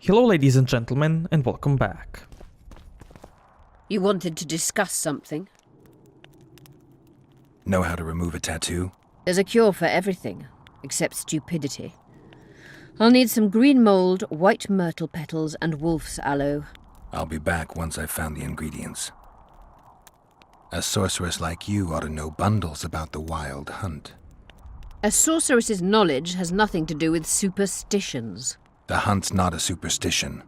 Hello ladies and gentlemen, and welcome back. You wanted to discuss something? Know how to remove a tattoo? There's a cure for everything, except stupidity. I'll need some green mold, white myrtle petals, and wolf's aloe. I'll be back once I've found the ingredients. A sorceress like you ought to know bundles about the wild hunt. A sorceress's knowledge has nothing to do with superstitions. The hunt's not a superstition.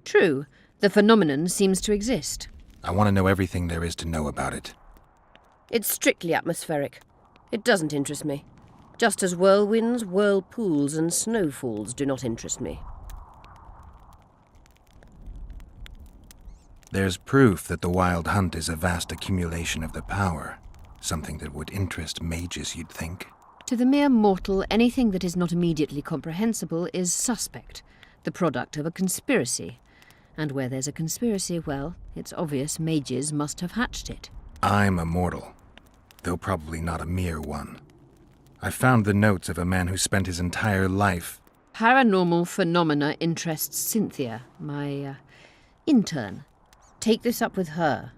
True, the phenomenon seems to exist. I want to know everything there is to know about it. It's strictly atmospheric. It doesn't interest me. Just as whirlwinds, whirlpools, and snowfalls do not interest me. There's proof that the wild hunt is a vast accumulation of the power. Something that would interest mages, you'd think. To the mere mortal, anything that is not immediately comprehensible is suspect, the product of a conspiracy. And where there's a conspiracy, well, it's obvious mages must have hatched it. I'm a mortal, though probably not a mere one. I found the notes of a man who spent his entire life... Paranormal phenomena interests Cynthia, my intern. Take this up with her.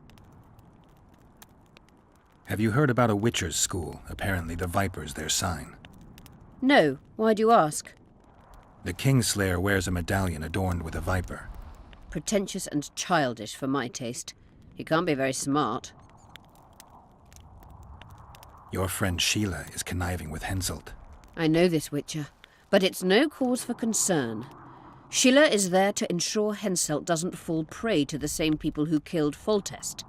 Have you heard about a witcher's school? Apparently the Viper's their sign. No. Why do you ask? The Kingslayer wears a medallion adorned with a viper. Pretentious and childish for my taste. He can't be very smart. Your friend Sheila is conniving with Henselt. I know this witcher, but it's no cause for concern. Sheila is there to ensure Henselt doesn't fall prey to the same people who killed Foltest.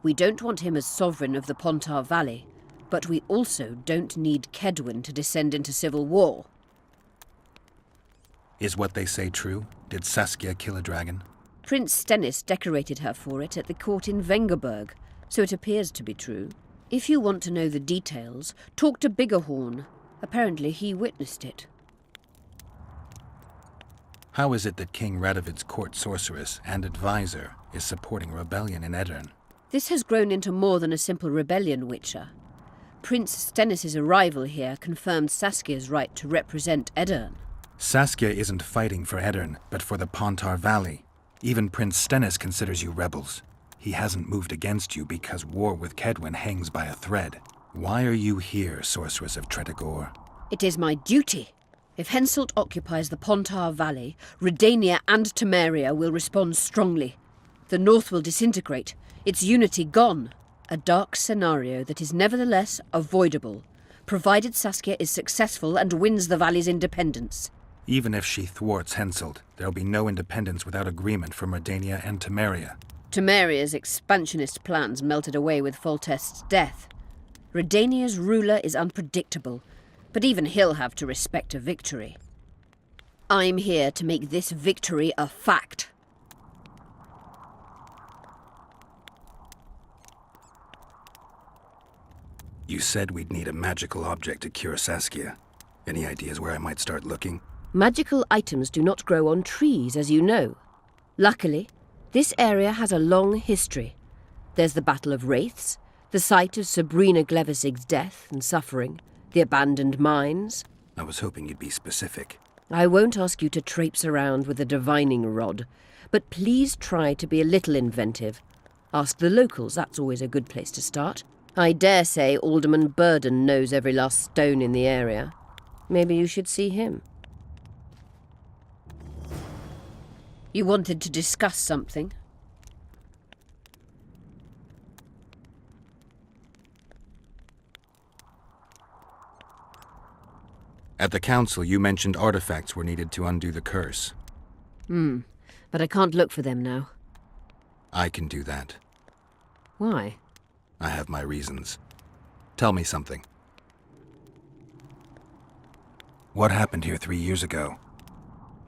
We don't want him as sovereign of the Pontar Valley, but we also don't need Kedwin to descend into civil war. Is what they say true? Did Saskia kill a dragon? Prince Stennis decorated her for it at the court in Vengerberg, so it appears to be true. If you want to know the details, talk to Biggerhorn. Apparently he witnessed it. How is it that King Radovid's court sorceress and advisor is supporting rebellion in Edirn? This has grown into more than a simple rebellion, Witcher. Prince Stennis' arrival here confirmed Saskia's right to represent Edirn. Saskia isn't fighting for Edirn, but for the Pontar Valley. Even Prince Stennis considers you rebels. He hasn't moved against you because war with Kedwin hangs by a thread. Why are you here, Sorceress of Tretogor? It is my duty. If Henselt occupies the Pontar Valley, Redania and Temeria will respond strongly. The North will disintegrate, its unity gone. A dark scenario that is nevertheless avoidable, provided Saskia is successful and wins the Valley's independence. Even if she thwarts Henselt, there'll be no independence without agreement from Redania and Temeria. Temeria's expansionist plans melted away with Foltest's death. Redania's ruler is unpredictable, but even he'll have to respect a victory. I'm here to make this victory a fact. You said we'd need a magical object to cure Saskia. Any ideas where I might start looking? Magical items do not grow on trees, as you know. Luckily, this area has a long history. There's the Battle of Wraiths, the site of Sabrina Glevisig's death and suffering, the abandoned mines. I was hoping you'd be specific. I won't ask you to traipse around with a divining rod, but please try to be a little inventive. Ask the locals, that's always a good place to start. I dare say Alderman Burden knows every last stone in the area. Maybe you should see him. You wanted to discuss something? At the council, you mentioned artifacts were needed to undo the curse. But I can't look for them now. I can do that. Why? I have my reasons. Tell me something. What happened here 3 years ago?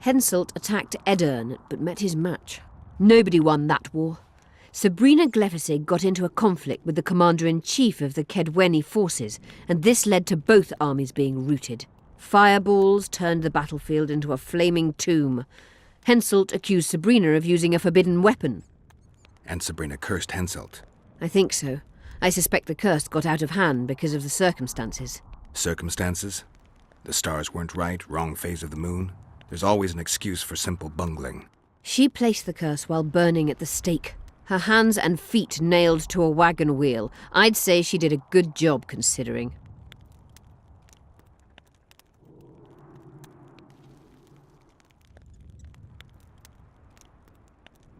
Henselt attacked Edirn, but met his match. Nobody won that war. Sabrina Glevisig got into a conflict with the commander-in-chief of the Kedweni forces, and this led to both armies being routed. Fireballs turned the battlefield into a flaming tomb. Henselt accused Sabrina of using a forbidden weapon. And Sabrina cursed Henselt. I think so. I suspect the curse got out of hand because of the circumstances. Circumstances? The stars weren't right, wrong phase of the moon? There's always an excuse for simple bungling. She placed the curse while burning at the stake. Her hands and feet nailed to a wagon wheel. I'd say she did a good job, considering.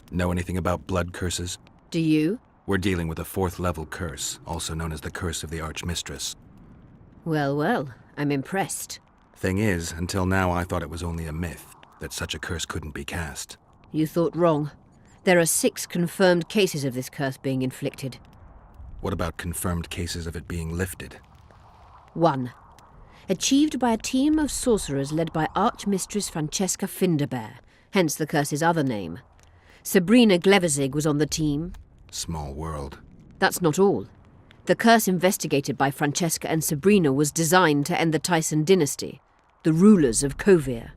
Know anything about blood curses? Do you? We're dealing with a 4th level curse, also known as the Curse of the Archmistress. Well, well, I'm impressed. Thing is, until now I thought it was only a myth, that such a curse couldn't be cast. You thought wrong. There are 6 confirmed cases of this curse being inflicted. What about confirmed cases of it being lifted? 1. Achieved by a team of sorcerers led by Archmistress Francesca Finderbear, hence the curse's other name. Sabrina Glevizig was on the team. Small world. That's not all. The curse investigated by Francesca and Sabrina was designed to end the Tyson dynasty, the rulers of Kovir.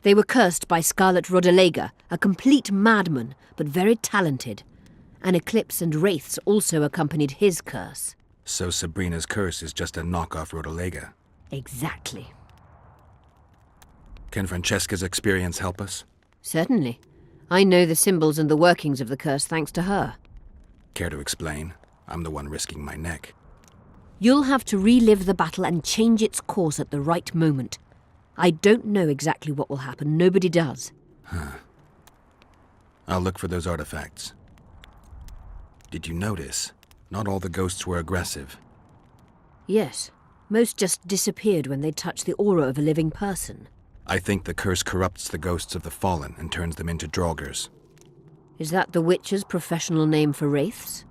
They were cursed by Scarlet Rodalega, a complete madman, but very talented. An eclipse and wraiths also accompanied his curse. So Sabrina's curse is just a knockoff Rodalega. Exactly. Can Francesca's experience help us? Certainly. I know the symbols and the workings of the curse thanks to her. Care to explain? I'm the one risking my neck. You'll have to relive the battle and change its course at the right moment. I don't know exactly what will happen. Nobody does. I'll look for those artifacts. Did you notice? Not all the ghosts were aggressive. Yes. Most just disappeared when they touched the aura of a living person. I think the curse corrupts the ghosts of the fallen and turns them into draugrs. Is that the Witcher's professional name for wraiths?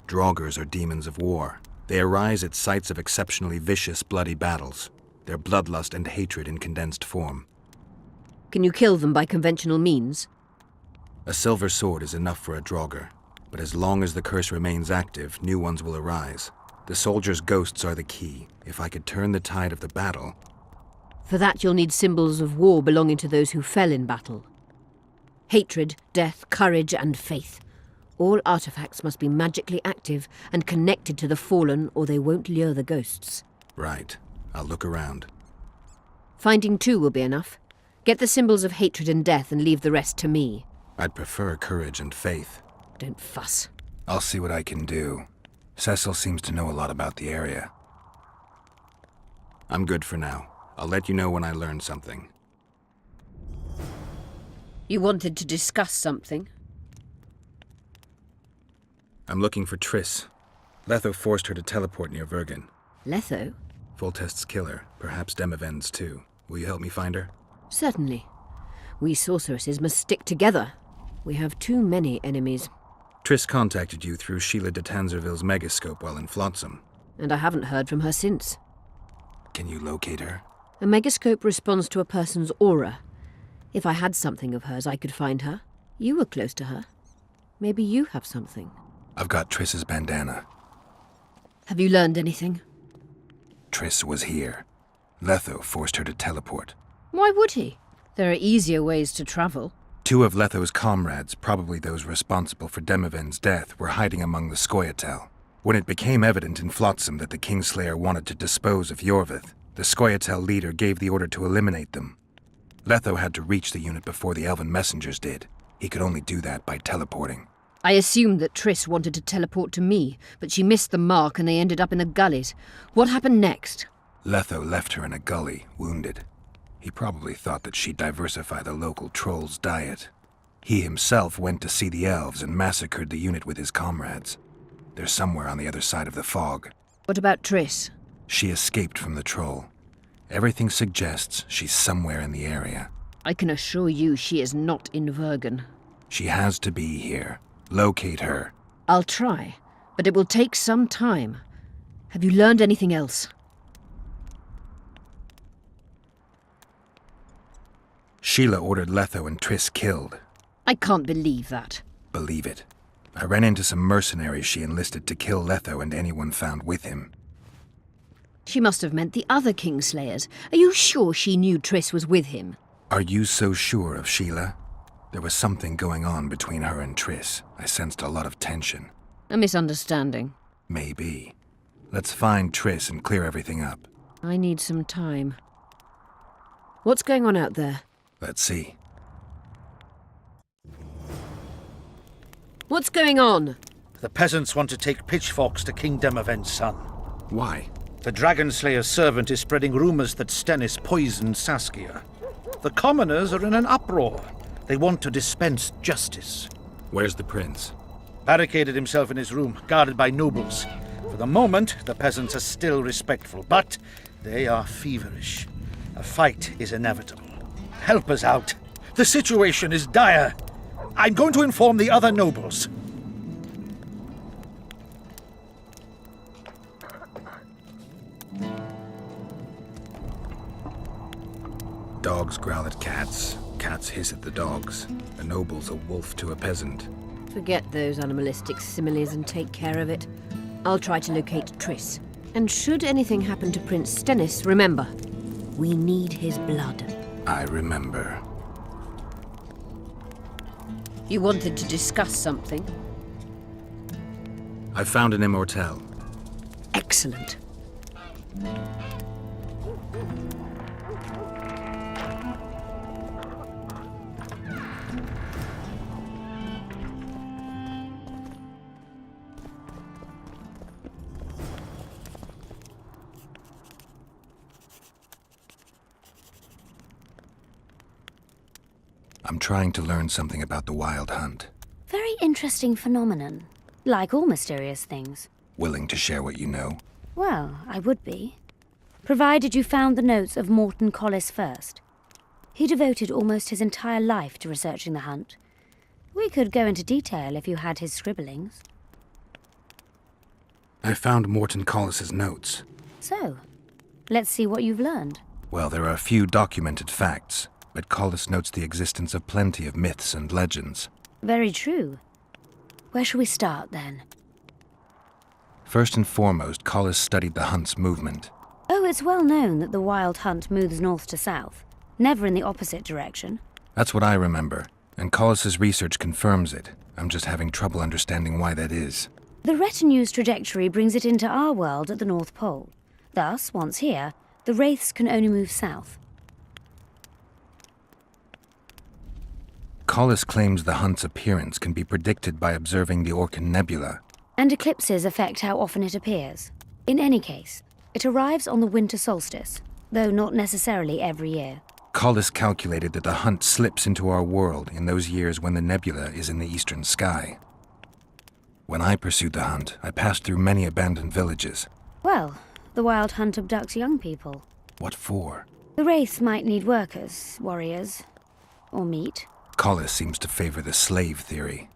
Draugrs are demons of war. They arise at sites of exceptionally vicious, bloody battles. Their bloodlust and hatred in condensed form. Can you kill them by conventional means? A silver sword is enough for a draugr, but as long as the curse remains active, new ones will arise. The soldiers' ghosts are the key. If I could turn the tide of the battle... For that you'll need symbols of war belonging to those who fell in battle. Hatred, death, courage, and faith. All artifacts must be magically active and connected to the fallen, or they won't lure the ghosts. Right. I'll look around. Finding 2 will be enough. Get the symbols of hatred and death and leave the rest to me. I'd prefer courage and faith. Don't fuss. I'll see what I can do. Cecil seems to know a lot about the area. I'm good for now. I'll let you know when I learn something. You wanted to discuss something? I'm looking for Triss. Letho forced her to teleport near Vergen. Letho? Foltest's killer, perhaps Demavend's too. Will you help me find her? Certainly. We sorceresses must stick together. We have too many enemies. Triss contacted you through Sheila de Tanzerville's megascope while in Flotsam. And I haven't heard from her since. Can you locate her? A megascope responds to a person's aura. If I had something of hers, I could find her. You were close to her. Maybe you have something. I've got Triss's bandana. Have you learned anything? Triss was here. Letho forced her to teleport. Why would he? There are easier ways to travel. 2 of Letho's comrades, probably those responsible for Demavend's death, were hiding among the Scoia'tael. When it became evident in Flotsam that the Kingslayer wanted to dispose of Iorveth, the Scoia'tael leader gave the order to eliminate them. Letho had to reach the unit before the elven messengers did. He could only do that by teleporting. I assumed that Triss wanted to teleport to me, but she missed the mark and they ended up in the gullies. What happened next? Letho left her in a gully, wounded. He probably thought that she'd diversify the local trolls' diet. He himself went to see the elves and massacred the unit with his comrades. They're somewhere on the other side of the fog. What about Triss? She escaped from the troll. Everything suggests she's somewhere in the area. I can assure you she is not in Vergen. She has to be here. Locate her. I'll try, but it will take some time. Have you learned anything else? Sheila ordered Letho and Triss killed. I can't believe that. Believe it. I ran into some mercenaries she enlisted to kill Letho and anyone found with him. She must have meant the other Kingslayers. Are you sure she knew Triss was with him? Are you so sure of Sheila? There was something going on between her and Triss. I sensed a lot of tension. A misunderstanding. Maybe. Let's find Triss and clear everything up. I need some time. What's going on out there? Let's see. What's going on? The peasants want to take pitchforks to King Demavend's son. Why? The Dragonslayer's servant is spreading rumors that Stennis poisoned Saskia. The commoners are in an uproar. They want to dispense justice. Where's the prince? Barricaded himself in his room, guarded by nobles. For the moment, the peasants are still respectful, but they are feverish. A fight is inevitable. Help us out. The situation is dire. I'm going to inform the other nobles. Dogs growl at cats. Cats hiss at the dogs. A noble's a wolf to a peasant. Forget those animalistic similes and take care of it. I'll try to locate Triss. And should anything happen to Prince Stennis, remember, we need his blood. I remember. You wanted to discuss something? I found an immortelle. Excellent. I'm trying to learn something about the Wild Hunt. Very interesting phenomenon. Like all mysterious things. Willing to share what you know? Well, I would be. Provided you found the notes of Morton Collis first. He devoted almost his entire life to researching the hunt. We could go into detail if you had his scribblings. I found Morton Collis's notes. So, let's see what you've learned. Well, there are a few documented facts, but Collis notes the existence of plenty of myths and legends. Very true. Where shall we start, then? First and foremost, Collis studied the hunt's movement. Oh, it's well known that the wild hunt moves north to south, never in the opposite direction. That's what I remember, and Collis's research confirms it. I'm just having trouble understanding why that is. The retinue's trajectory brings it into our world at the North Pole. Thus, once here, the wraiths can only move south. Collis claims the hunt's appearance can be predicted by observing the Orcan Nebula. And eclipses affect how often it appears. In any case, it arrives on the winter solstice, though not necessarily every year. Collis calculated that the hunt slips into our world in those years when the nebula is in the eastern sky. When I pursued the hunt, I passed through many abandoned villages. Well, the wild hunt abducts young people. What for? The wraiths might need workers, warriors, or meat. Collis seems to favor the slave theory.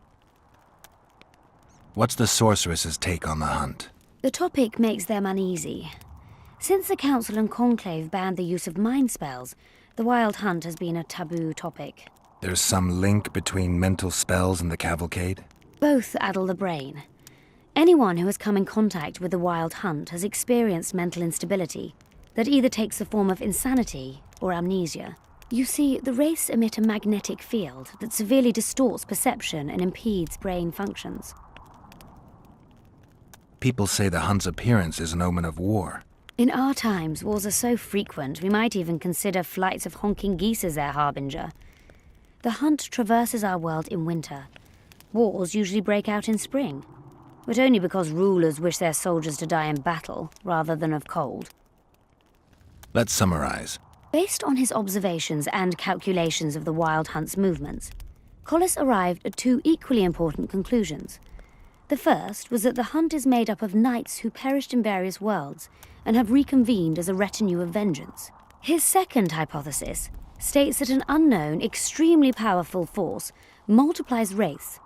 What's the sorceress's take on the hunt? The topic makes them uneasy. Since the Council and Conclave banned the use of mind spells, the wild hunt has been a taboo topic. There's some link between mental spells and the cavalcade? Both addle the brain. Anyone who has come in contact with the wild hunt has experienced mental instability that either takes the form of insanity or amnesia. You see, the wraiths emit a magnetic field that severely distorts perception and impedes brain functions. People say the hunt's appearance is an omen of war. In our times, wars are so frequent, we might even consider flights of honking geese as their harbinger. The hunt traverses our world in winter. Wars usually break out in spring, but only because rulers wish their soldiers to die in battle rather than of cold. Let's summarize. Based on his observations and calculations of the wild hunt's movements, Collis arrived at two equally important conclusions. The first was that the hunt is made up of knights who perished in various worlds and have reconvened as a retinue of vengeance. His second hypothesis states that an unknown, extremely powerful force multiplies wraiths,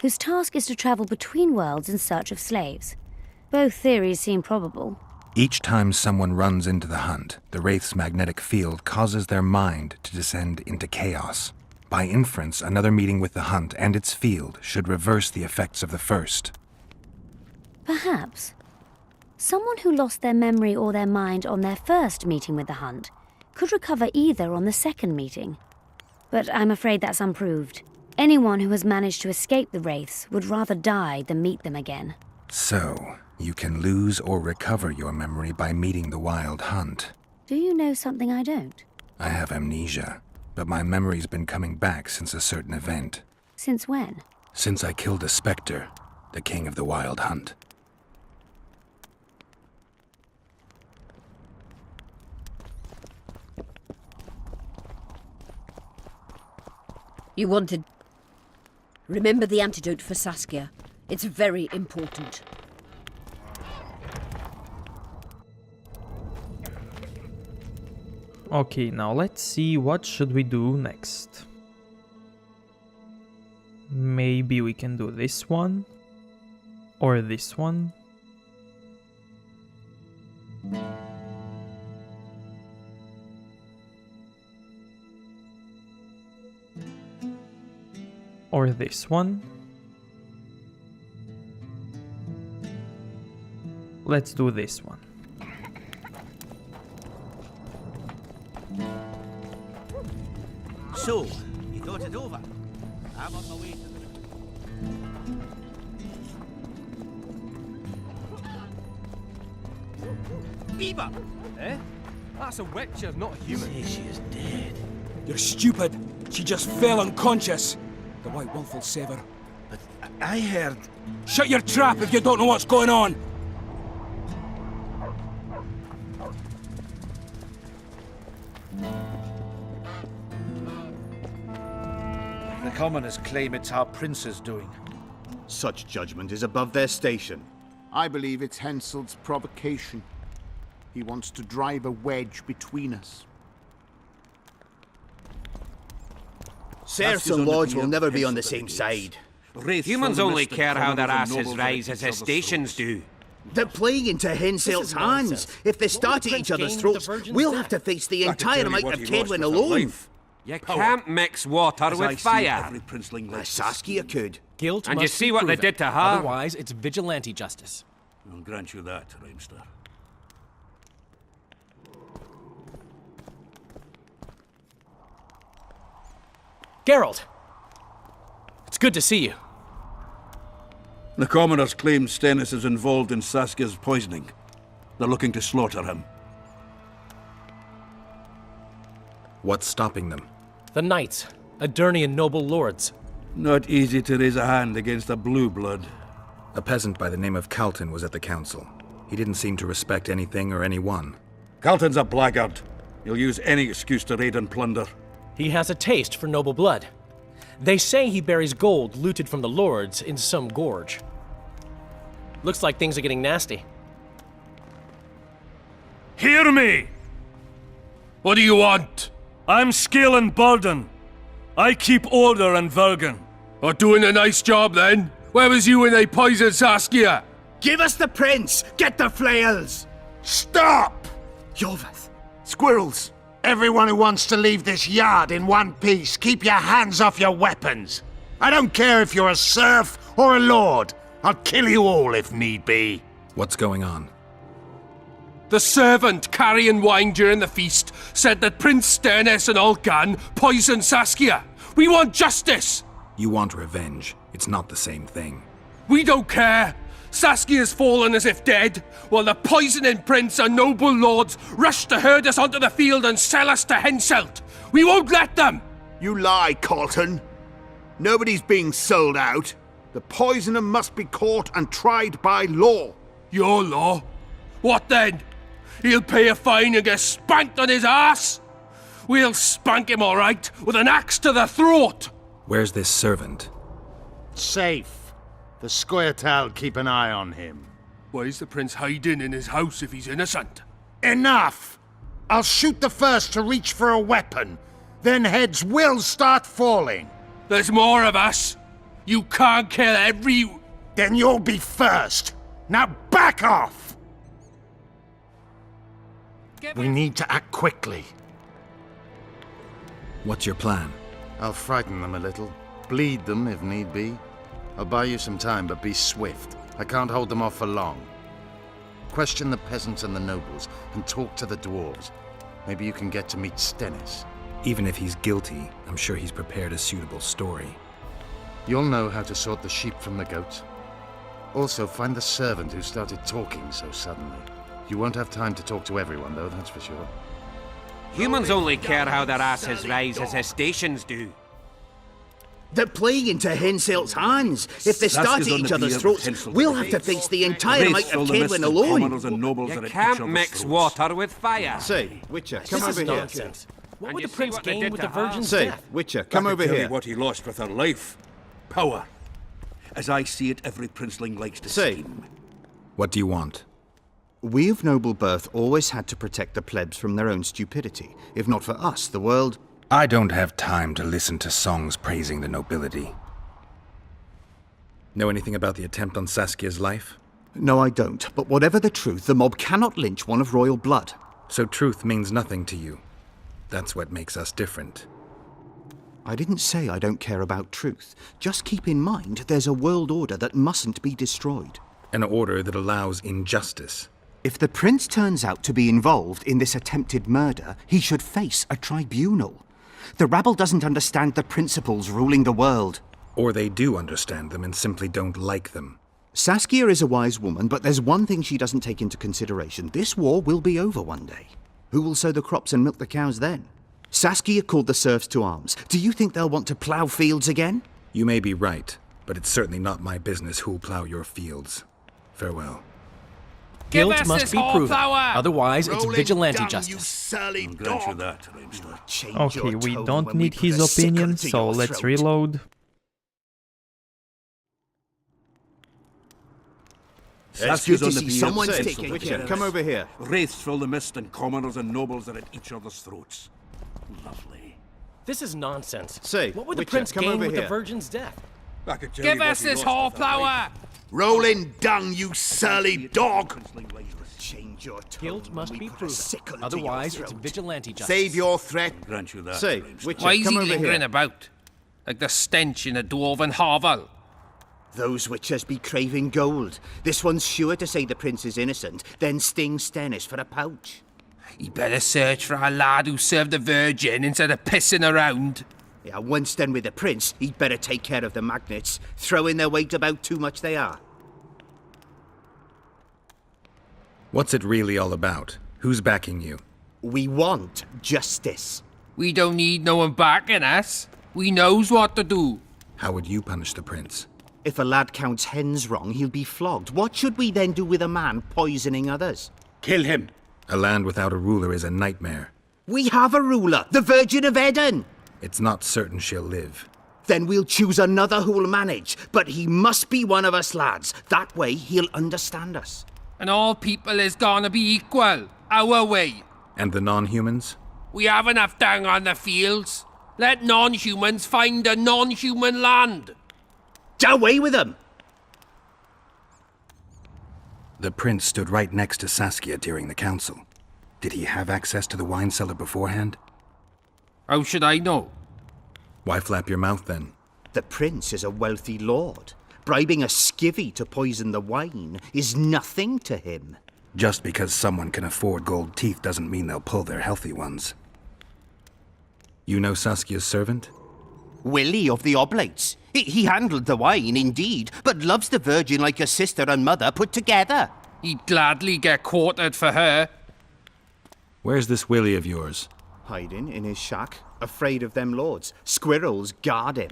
whose task is to travel between worlds in search of slaves. Both theories seem probable. Each time someone runs into the hunt, the wraith's magnetic field causes their mind to descend into chaos. By inference, another meeting with the hunt and its field should reverse the effects of the first. Perhaps. Someone who lost their memory or their mind on their first meeting with the hunt could recover either on the second meeting. But I'm afraid that's unproved. Anyone who has managed to escape the wraiths would rather die than meet them again. So, you can lose or recover your memory by meeting the wild hunt. Do you know something I don't? I have amnesia, but my memory's been coming back since a certain event. Since when? Since I killed a spectre, the king of the wild hunt. You wanted... Remember the antidote for Saskia. It's very important. Okay, now let's see what should we do next. Maybe we can do this one. Or this one. Or this one. Let's do this one. So, you thought it over? I'm on my way to the... Beaver! Eh? That's a witcher, not a human. Say she is dead. You're stupid. She just fell unconscious. The White Wolf will save her. But I heard... Shut your trap if you don't know what's going on! The commoners claim it's our prince's doing. Such judgment is above their station. I believe it's Henselt's provocation. He wants to drive a wedge between us. Serfs and lords will never be on the same side. Humans only care how their asses rise as their stations do. They're playing into Henselt's hands. If they start at each other's throats, we'll have to face the entire might of Kedwin alone. You can't mix water with fire. Saskia could. Guilt And must you see be what they proven. did to her? Otherwise, it's vigilante justice. I'll grant you that, Rhymster. Geralt! It's good to see you. The commoners claim Stennis is involved in Saskia's poisoning. They're looking to slaughter him. What's stopping them? The knights, Adernian noble lords. Not easy to raise a hand against a blue blood. A peasant by the name of Calton was at the council. He didn't seem to respect anything or anyone. Calton's a blackguard. He'll use any excuse to raid and plunder. He has a taste for noble blood. They say he buries gold looted from the lords in some gorge. Looks like things are getting nasty. Hear me! What do you want? I'm Skill and Burden. I keep order in Vergen. Are doing a nice job then? Where was you when they poisoned Saskia? Give us the prince! Get the flails! Stop! Iorveth! Squirrels! Everyone who wants to leave this yard in one piece, keep your hands off your weapons. I don't care if you're a serf or a lord. I'll kill you all if need be. What's going on? The servant carrying wine during the feast said that Prince Stennis and Olgan poisoned Saskia. We want justice! You want revenge. It's not the same thing. We don't care. Saskia's fallen as if dead, while the poisoning prince and noble lords rush to herd us onto the field and sell us to Henselt. We won't let them! You lie, Calton. Nobody's being sold out. The poisoner must be caught and tried by law. Your law? What then? He'll pay a fine and get spanked on his ass? We'll spank him all right, with an axe to the throat! Where's this servant? Safe. The Scoia'tael keep an eye on him. Why is the prince hiding in his house if he's innocent? Enough! I'll shoot the first to reach for a weapon. Then heads will start falling. There's more of us. You can't kill every... Then you'll be first. Now back off! We need to act quickly. What's your plan? I'll frighten them a little. Bleed them if need be. I'll buy you some time, but be swift. I can't hold them off for long. Question the peasants and the nobles, and talk to the dwarves. Maybe you can get to meet Stennis. Even if he's guilty, I'm sure he's prepared a suitable story. You'll know how to sort the sheep from the goats. Also, find the servant who started talking so suddenly. You won't have time to talk to everyone, though, that's for sure. Humans only care how their asses rise as their stations do. They're playing into Henselt's hands. If they start at each other's throats, we'll have to face the entire might of Kaelin alone. You can't mix water with fire. Say, Witcher, come This over is here. nonsense. What And would you the see prince what they gain did with to the her? virgin's Say, death? Witcher, come I over can tell here. you what he lost with her life. Power. As I see it, every princeling likes to Say. scheme. What do you want? We of noble birth always had to protect the plebs from their own stupidity. If not for us, the world... I don't have time to listen to songs praising the nobility. Know anything about the attempt on Saskia's life? No, I don't. But whatever the truth, the mob cannot lynch one of royal blood. So truth means nothing to you. That's what makes us different. I didn't say I don't care about truth. Just keep in mind there's a world order that mustn't be destroyed. An order that allows injustice. If the prince turns out to be involved in this attempted murder, he should face a tribunal. The rabble doesn't understand the principles ruling the world. Or they do understand them and simply don't like them. Saskia is a wise woman, but there's one thing she doesn't take into consideration. This war will be over one day. Who will sow the crops and milk the cows then? Saskia called the serfs to arms. Do you think they'll want to plough fields again? You may be right, but it's certainly not my business who'll plough your fields. Farewell. Guilt must be proven. Otherwise, it's vigilante justice. I'll grant you that, Ranger. Okay, we don't need his opinion, so let's reload. It's good to see someone's taking Witcher, care. come over here. Wraiths fill the mist and commoners and nobles are at each other's throats. Lovely. This is nonsense. Say, what would the Witcher, prince come gain over with the here. virgin's death? I could tell Give you what us he this lost with her whoreflower! life. Rolling dung, you surly dog! Change your tone. Guilt must when we be put a proven. sickle to Otherwise, your it's throat. vigilante justice. Save your threat. I'll grant you that, Say, Ranger. Witcher, Why is come he over lingering here. about? Like the stench in a dwarven hovel? Those witchers be craving gold. This one's sure to say the prince is innocent, then sting Stennis for a pouch. He better search for a lad who served the Virgin instead of pissing around. Yeah, once done with the prince, he'd better take care of the magnets, throwing their weight about too much they are. What's it really all about? Who's backing you? We want justice. We don't need no one backing us. We knows what to do. How would you punish the prince? If a lad counts hens wrong, he'll be flogged. What should we then do with a man poisoning others? Kill him. A land without a ruler is a nightmare. We have a ruler, the Virgin of Eden. It's not certain she'll live. Then we'll choose another who'll manage, but he must be one of us lads. That way he'll understand us. And all people is gonna be equal, our way. And the non-humans? We have enough dung on the fields. Let non-humans find a non-human land. Away with them! The prince stood right next to Saskia during the council. Did he have access to the wine cellar beforehand? How should I know? Why flap your mouth then? The prince is a wealthy lord. Bribing a skivvy to poison the wine is nothing to him. Just because someone can afford gold teeth doesn't mean they'll pull their healthy ones. You know Saskia's servant? Willie of the Oblates. He handled the wine, indeed, but loves the Virgin like a sister and mother put together. He'd gladly get quartered for her. Where's this Willie of yours? Hiding in his shack, afraid of them lords. Squirrels guard him.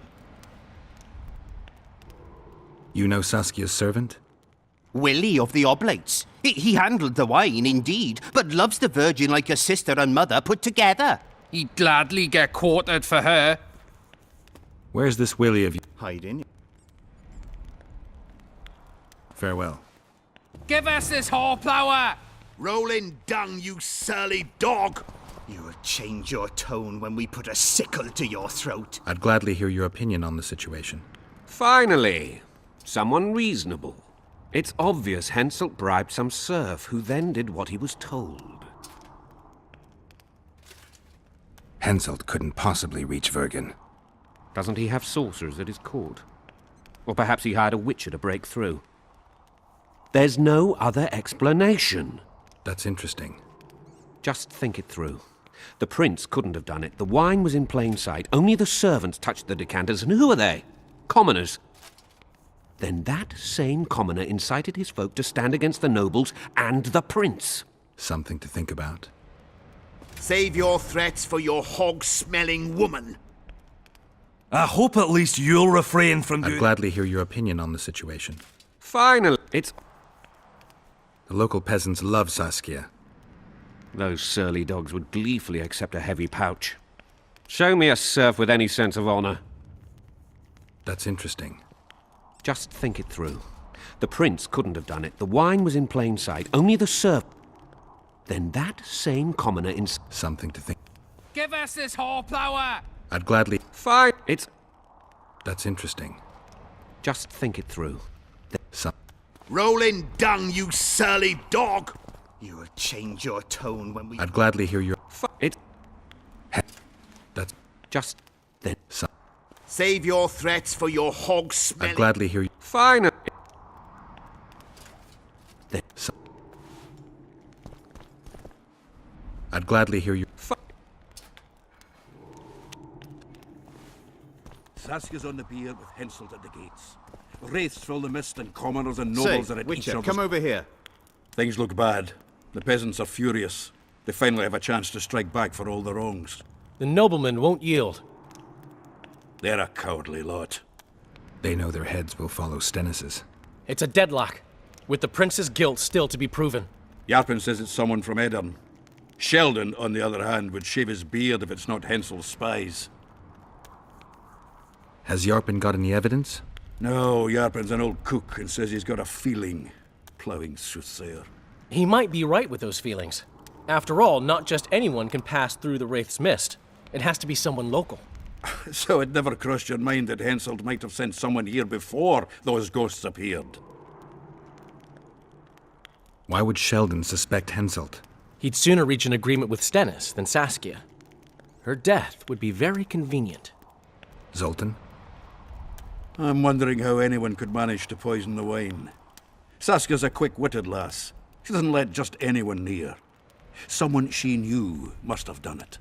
You know Saskia's servant? Willie of the Oblates. He handled the wine, indeed, but loves the Virgin like a sister and mother put together. He'd gladly get quartered for her. Where's this Willie of yours? Hiding. Farewell. Give us this whoreflower! Rolling dung, you surly dog! You'll change your tone when we put a sickle to your throat. I'd gladly hear your opinion on the situation. Finally, someone reasonable. It's obvious Henselt bribed some serf who then did what he was told. Henselt couldn't possibly reach Vergen. Doesn't he have sorcerers at his court? Or perhaps he hired a witcher to break through. There's no other explanation. That's interesting. Just think it through. The prince couldn't have done it. The wine was in plain sight. Only the servants touched the decanters. And who are they? Commoners. Then that same commoner incited his folk to stand against the nobles and the prince. Something to think about. Save your threats for your hog-smelling woman. I hope at least you'll refrain from doing... I'd gladly hear your opinion on the situation. Finally, it's... The local peasants love Saskia. Those surly dogs would gleefully accept a heavy pouch. Show me a serf with any sense of honor. That's interesting. Just think it through. The prince couldn't have done it. The wine was in plain sight. Only the serf... Then that same commoner in... Something to think... Give us this horsepower! I'd gladly... Fine, it's... That's interesting. Just think it through. Rolling dung, you surly dog! You will change your tone when we... I'd gladly hear your... It's... That's... Just... Then... Save your threats for your hog-smelling... I'd gladly hear you... Fine. Then... I'd gladly hear you... Saskia's on the pier with Henselt at the gates. Wraiths fill the mist and commoners and nobles are at each Witcher, of come us. over here. Things look bad. The peasants are furious. They finally have a chance to strike back for all the wrongs. The noblemen won't yield. They're a cowardly lot. They know their heads will follow Stennis's. It's a deadlock, with the prince's guilt still to be proven. Yarpen says it's someone from Edirn. Sheldon, on the other hand, would shave his beard if it's not Hensel's spies. Has Yarpen got any evidence? No, Yarpen's an old cook and says he's got a feeling. Ploughing soothsayer. He might be right with those feelings. After all, not just anyone can pass through the Wraith's mist. It has to be someone local. So it never crossed your mind that Henselt might have sent someone here before those ghosts appeared? Why would Sheldon suspect Henselt? He'd sooner reach an agreement with Stennis than Saskia. Her death would be very convenient. Zoltan? I'm wondering how anyone could manage to poison the wine. Saskia's a quick-witted lass. She doesn't let just anyone near. Someone she knew must have done it.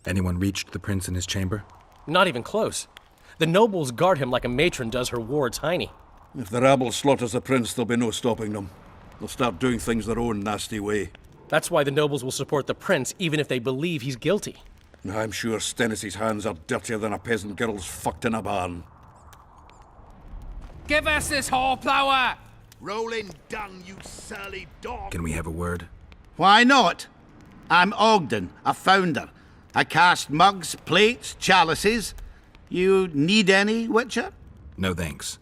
Anyone reached the prince in his chamber? Not even close. The nobles guard him like a matron does her ward's hiney. If the rabble slaughters the prince, there'll be no stopping them. They'll start doing things their own nasty way. That's why the nobles will support the prince, even if they believe he's guilty. I'm sure Stennis' hands are dirtier than a peasant girl's fucked in a barn. Give us this horsepower! Rolling dung, you surly dog! Can we have a word? Why not? I'm Ogden, a founder. I cast mugs, plates, chalices. You need any, Witcher? No thanks.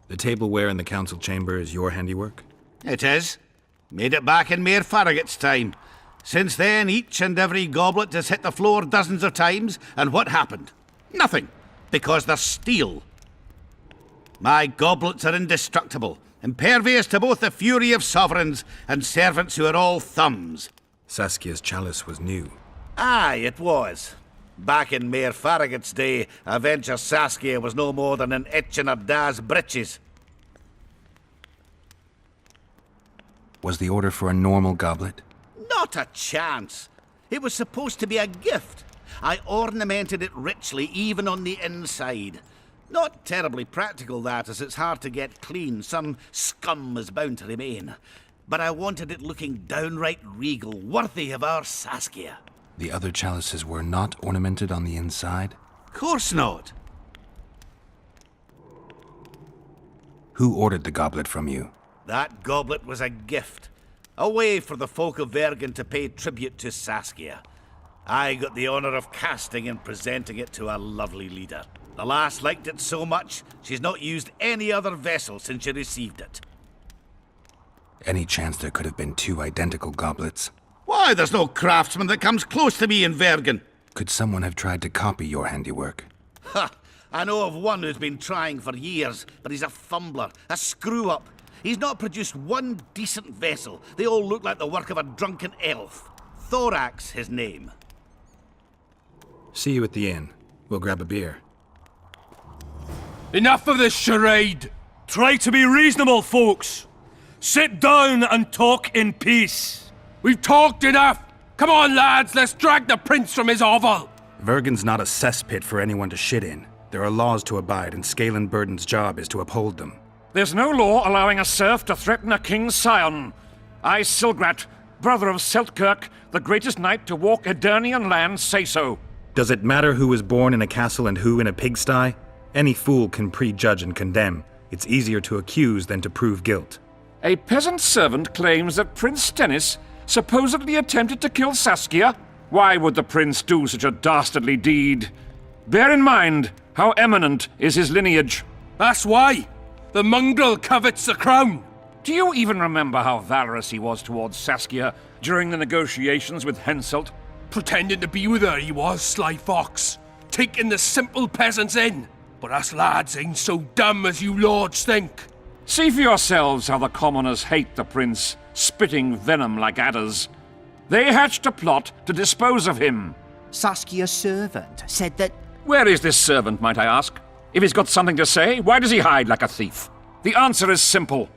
The tableware in the council chamber is your handiwork? It is. Made it back in Mayor Farragut's time. Since then, each and every goblet has hit the floor dozens of times, and what happened? Nothing, because they're steel. My goblets are indestructible, impervious to both the fury of sovereigns and servants who are all thumbs. Saskia's chalice was new. Aye, it was. Back in Mayor Farragut's day, a venture Saskia was no more than an itch in her da's breeches. Was the order for a normal goblet? Not a chance. It was supposed to be a gift. I ornamented it richly, even on the inside. Not terribly practical, that, as it's hard to get clean. Some scum is bound to remain. But I wanted it looking downright regal, worthy of our Saskia. The other chalices were not ornamented on the inside? Course not. Who ordered the goblet from you? That goblet was a gift. A way for the folk of Vergen to pay tribute to Saskia. I got the honour of casting and presenting it to a lovely leader. The lass liked it so much, she's not used any other vessel since she received it. Any chance there could have been two identical goblets? Why, there's no craftsman that comes close to me in Vergen. Could someone have tried to copy your handiwork? Ha! I know of one who's been trying for years, but he's a fumbler, a screw-up. He's not produced one decent vessel. They all look like the work of a drunken elf. Thorax, his name. See you at the inn. We'll grab a beer. Enough of this charade! Try to be reasonable, folks. Sit down and talk in peace. We've talked enough! Come on, lads, let's drag the prince from his hovel! Vergen's not a cesspit for anyone to shit in. There are laws to abide, and Scalen Burden's job is to uphold them. There's no law allowing a serf to threaten a king's scion. I, Silgrat, brother of Seltkirk, the greatest knight to walk Edirnian land, say so. Does it matter who was born in a castle and who in a pigsty? Any fool can prejudge and condemn. It's easier to accuse than to prove guilt. A peasant servant claims that Prince Stennis supposedly attempted to kill Saskia. Why would the prince do such a dastardly deed? Bear in mind how eminent is his lineage. That's why. The mongrel covets the crown. Do you even remember how valorous he was towards Saskia during the negotiations with Henselt? Pretending to be with her he was, sly fox. Taking the simple peasants in. But us lads ain't so dumb as you lords think. See for yourselves how the commoners hate the prince, spitting venom like adders. They hatched a plot to dispose of him. Saskia's servant said that... Where is this servant, might I ask? If he's got something to say, why does he hide like a thief? The answer is simple.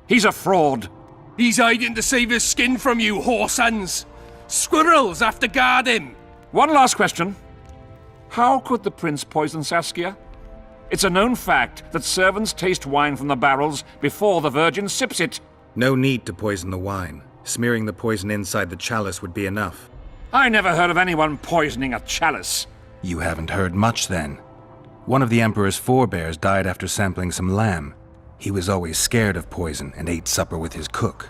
He's a fraud. He's hiding to save his skin from you, whoresons. Squirrels have to guard him. One last question. How could the prince poison Saskia? It's a known fact that servants taste wine from the barrels before the virgin sips it. No need to poison the wine. Smearing the poison inside the chalice would be enough. I never heard of anyone poisoning a chalice. You haven't heard much, then. One of the Emperor's forebears died after sampling some lamb. He was always scared of poison and ate supper with his cook.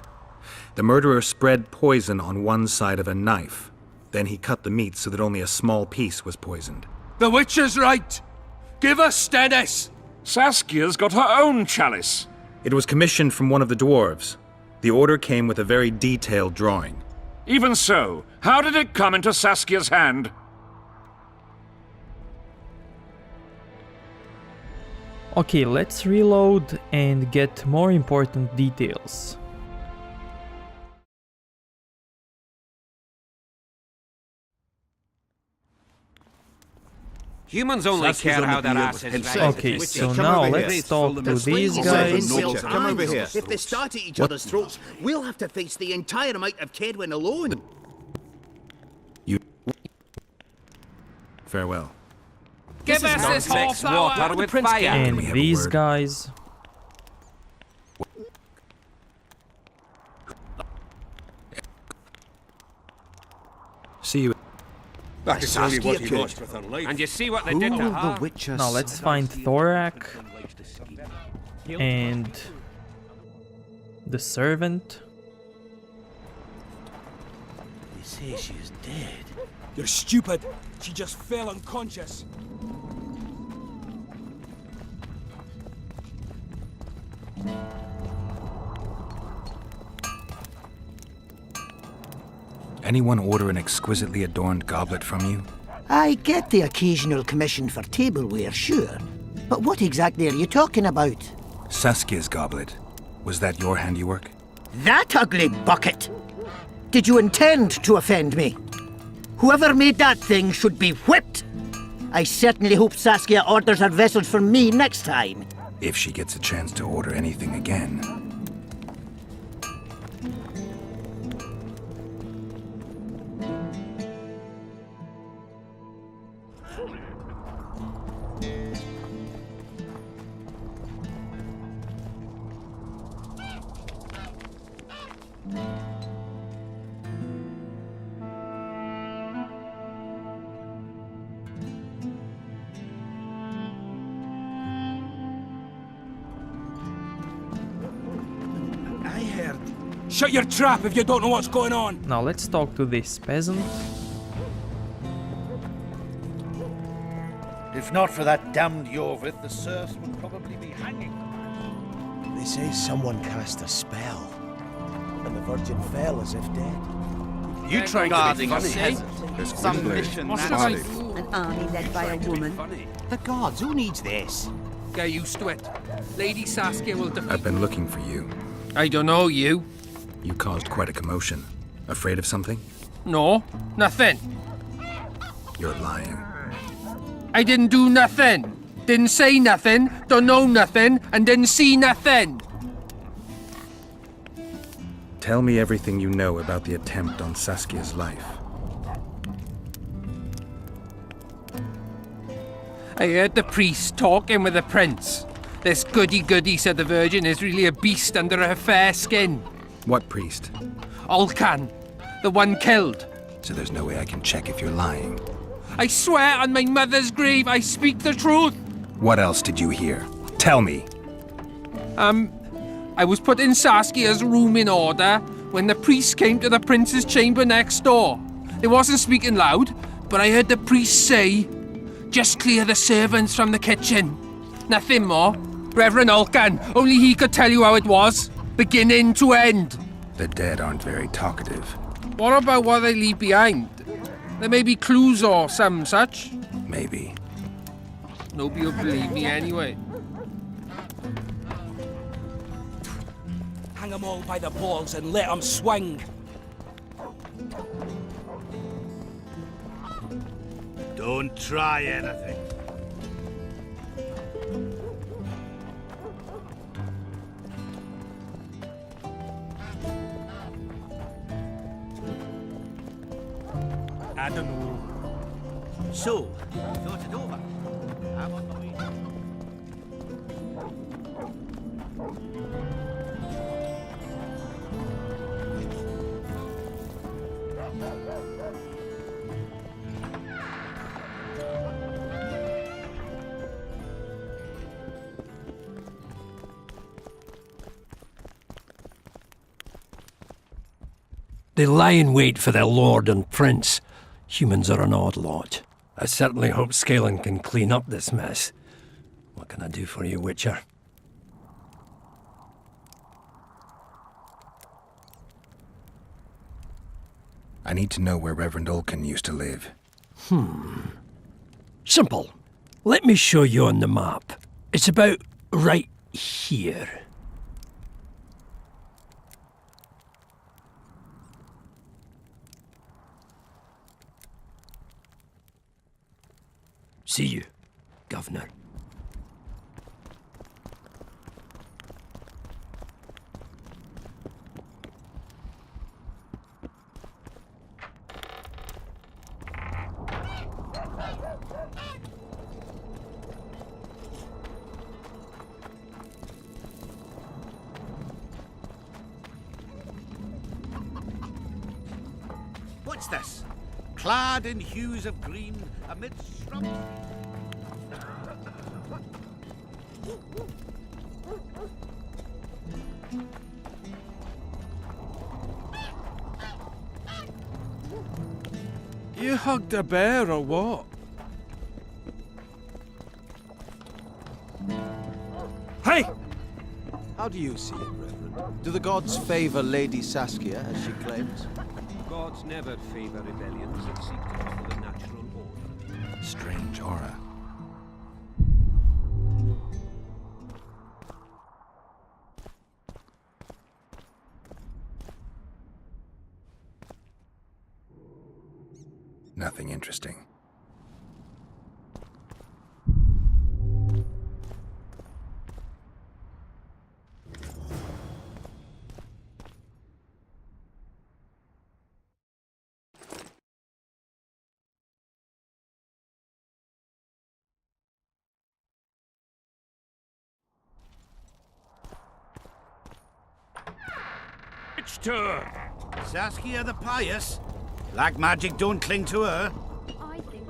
The murderer spread poison on one side of a knife. Then he cut the meat so that only a small piece was poisoned. The witch is right. Give us Stennis. Saskia's got her own chalice. It was commissioned from one of the dwarves. The order came with a very detailed drawing. Even so, how did it come into Saskia's hand? Okay, let's reload and get more important details. Humans only care how their ass is valued. Okay, so now let's talk to these guys. Come over here. If they start at each other's throats, we'll have to face the entire might of Kedwin alone. Farewell. Give us this whole flower. Water with fire. And these guys. See you. That is only what he lost with her life. And you see what they did to her? Now let's find Thorak and the servant. They say she's dead. You're stupid. She just fell unconscious. Anyone order an exquisitely adorned goblet from you? I get the occasional commission for tableware, sure. But what exactly are you talking about? Saskia's goblet. Was that your handiwork? That ugly bucket! Did you intend to offend me? Whoever made that thing should be whipped! I certainly hope Saskia orders her vessels from me next time. If she gets a chance to order anything again. Shut your trap if you don't know what's going on. Now let's talk to this peasant. If not for that damned Iorveth, the serfs would probably be hanging them. They say someone cast a spell, and the Virgin fell as if dead. You trying to be funny? There's some mission. An army led by a woman. The gods, who needs this? Get used to it. Lady Saskia will defeat... I've been looking for you. I don't know you. You caused quite a commotion. Afraid of something? No, nothing. You're lying. I didn't do nothing. Didn't say nothing, don't know nothing, and didn't see nothing. Tell me everything you know about the attempt on Saskia's life. I heard the priest talking with the prince. This goody-goody said the Virgin is really a beast under her fair skin. What priest? Olcan, The one killed. So there's no way I can check if you're lying. I swear on my mother's grave I speak the truth. What else did you hear? Tell me. I was putting Saskia's room in order when the priest came to the prince's chamber next door. They wasn't speaking loud, but I heard the priest say, "Just clear the servants from the kitchen." Nothing more. Reverend Olkan, only he could tell you how it was, beginning to end. The dead aren't very talkative. What about what they leave behind? There may be clues or some such. Maybe. Nobody will believe me anyway. Hang them all by the balls and let them swing. Don't try anything. I don't know. So, thought it over. I'm on my way. They lie in wait for their lord and prince. Humans are an odd lot. I certainly hope Scalan can clean up this mess. What can I do for you, Witcher? I need to know where Reverend Olkan used to live. Simple. Let me show you on the map. It's about right here. See you, Governor. What's this? Clad in hues of green amidst shrubs. You hugged a bear or what? Hey! How do you see it, Reverend? Do the gods favor Lady Saskia, as she claims? Gods never favor rebellions that seek to topple the natural order. Strange aura. Nothing interesting. Which to her? Saskia the Pious? Black magic don't cling to her. I think.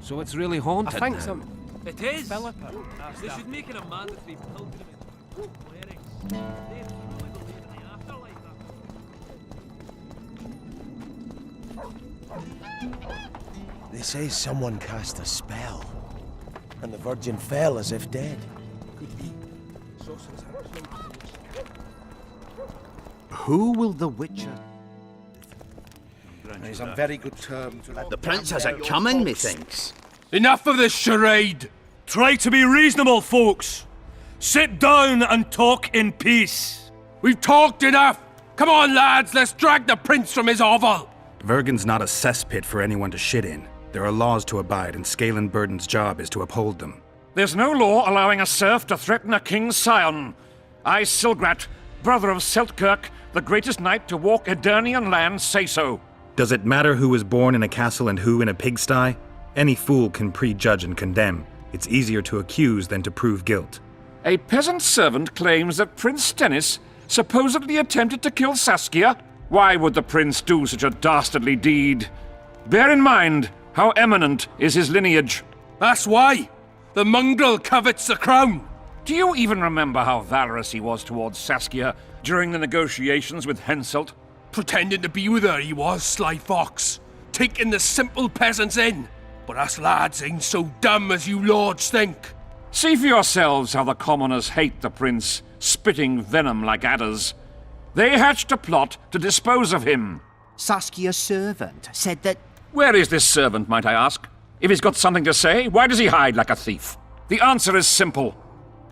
So it's really haunted I think now. some. It is. Philippa. They should make it a mandatory pilgrimage. Clerics. They truly believe in the afterlife. They say someone cast a spell, and the Virgin fell as if dead. Could be. Sorcerer's action. Who will the Witcher? He's on very good terms with The prince has it coming, methinks. Enough of this charade! Try to be reasonable, folks. Sit down and talk in peace. We've talked enough! Come on, lads, let's drag the prince from his hovel! Vergen's not a cesspit for anyone to shit in. There are laws to abide, and Scalan Burden's job is to uphold them. There's no law allowing a serf to threaten a king's scion. I, Silgrat, brother of Seltkirk, the greatest knight to walk Edirnian land, say so. Does it matter who was born in a castle and who in a pigsty? Any fool can prejudge and condemn. It's easier to accuse than to prove guilt. A peasant servant claims that Prince Stennis supposedly attempted to kill Saskia. Why would the prince do such a dastardly deed? Bear in mind how eminent is his lineage. That's why. The mongrel covets the crown. Do you even remember how valorous he was towards Saskia during the negotiations with Henselt? Pretending to be with her he was, sly fox. Taking the simple peasants in. But us lads ain't so dumb as you lords think. See for yourselves how the commoners hate the prince, spitting venom like adders. They hatched a plot to dispose of him. Saskia's servant said that... Where is this servant, might I ask? If he's got something to say, why does he hide like a thief? The answer is simple.